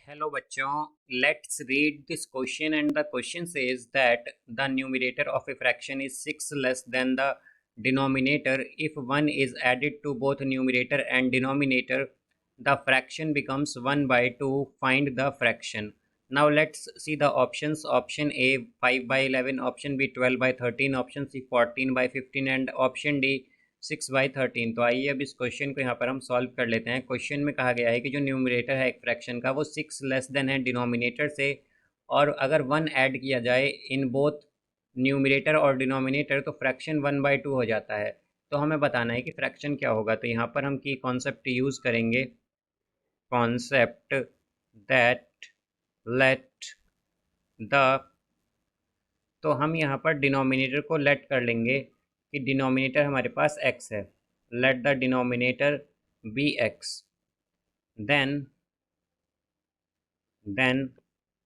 Hello बच्चों, let's read this question and the question says that the numerator of a fraction is 6 less than the denominator. If 1 is added to both numerator and denominator, the fraction becomes 1 by 2. Find the fraction. Now let's see the options. Option A 5 by 11, option B 12 by 13, option C 14 by 15 and option D 6/13। तो आइए अब इस question को यहाँ पर हम solve कर लेते हैं। क्वेश्चन में कहा गया है कि जो न्यूमरेटर है एक फ्रैक्शन का वो 6 लेस देन है डिनोमिनेटर से, और अगर 1 ऐड किया जाए इन बोथ न्यूमरेटर और डिनोमिनेटर तो फ्रैक्शन 1/2 हो जाता है। तो हमें बताना है कि फ्रैक्शन क्या होगा। तो यहाँ पर हम की कॉन्सेप्ट यूज़ करेंगे, कॉन्सेप्ट दैट लेट द, तो हम यहाँ पर डिनोमिनेटर को लेट कर लेंगे कि डिनोमिनेटर हमारे पास x है। Let the denominator be x, then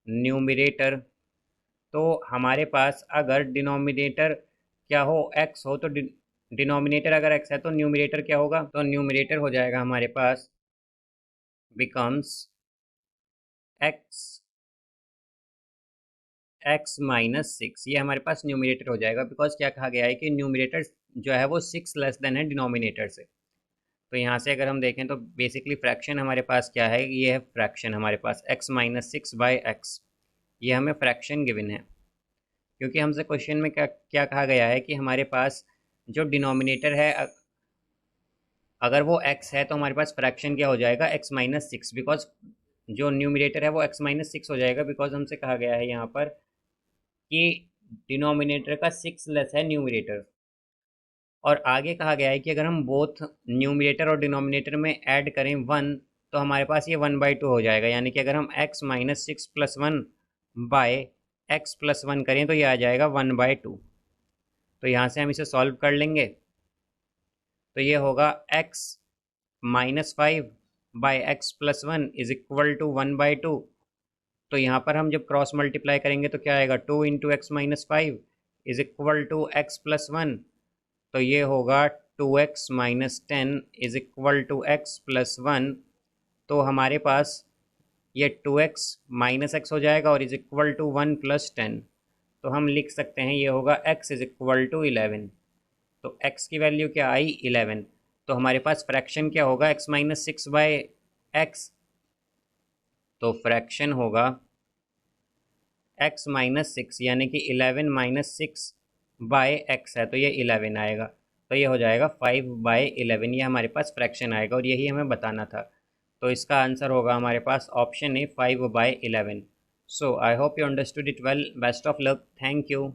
numerator, तो हमारे पास अगर डिनोमिनेटर क्या हो x हो तो डिनोमिनेटर अगर x है तो न्यूमरेटर क्या होगा, तो न्यूमरेटर हो जाएगा हमारे पास बिकम्स x -6। ये हमारे पास न्यूमरेटर हो जाएगा बिकॉज क्या कहा गया है कि न्यूमरेटर जो है वो 6 लेस देन है डिनोमिनेटर से। तो यहाँ से अगर हम देखें तो बेसिकली फ्रैक्शन हमारे पास क्या है, ये है फ्रैक्शन हमारे पास x -6/x। ये हमें फ्रैक्शन गिवन है क्योंकि हमसे क्वेश्चन में क्या क्या कहा गया है कि हमारे पास जो डिनोमिनेटर है अगर वो x है तो हमारे पास फ्रैक्शन क्या हो जाएगा, x -6, बिकॉज जो न्यूमरेटर है वो x -6 हो जाएगा बिकॉज हमसे कहा गया है यहाँ पर कि डिनोमिनेटर का 6 लेस है न्यूमरेटर। और आगे कहा गया है कि अगर हम बोथ न्यूमरेटर और डिनोमिनेटर में ऐड करें 1 तो हमारे पास ये 1/2 हो जाएगा। यानी कि अगर हम x -6 + 1 बाय x + 1 करें तो ये आ जाएगा 1/2। तो यहाँ से हम इसे सॉल्व कर लेंगे तो ये होगा x -5 बाय x + 1 = 1/2। तो यहाँ पर हम जब क्रॉस मल्टीप्लाई करेंगे तो क्या आएगा, 2 × x - 5 = x + 1। तो ये होगा 2x - 10 = x + 1। तो हमारे पास ये 2x - x हो जाएगा और = 1 + 10। तो हम लिख सकते हैं ये होगा x = 11। तो x की वैल्यू क्या आई, 11। तो हमारे पास फ्रैक्शन क्या होगा, x - 6/x। तो फ्रैक्शन होगा x - 6 यानी कि 11 - 6/x है तो ये 11 आएगा। तो ये हो जाएगा 5/11। ये हमारे पास फ्रैक्शन आएगा और यही हमें बताना था। तो इसका आंसर होगा हमारे पास option A 5/11। So I hope you understood it well. Best of luck. Thank you.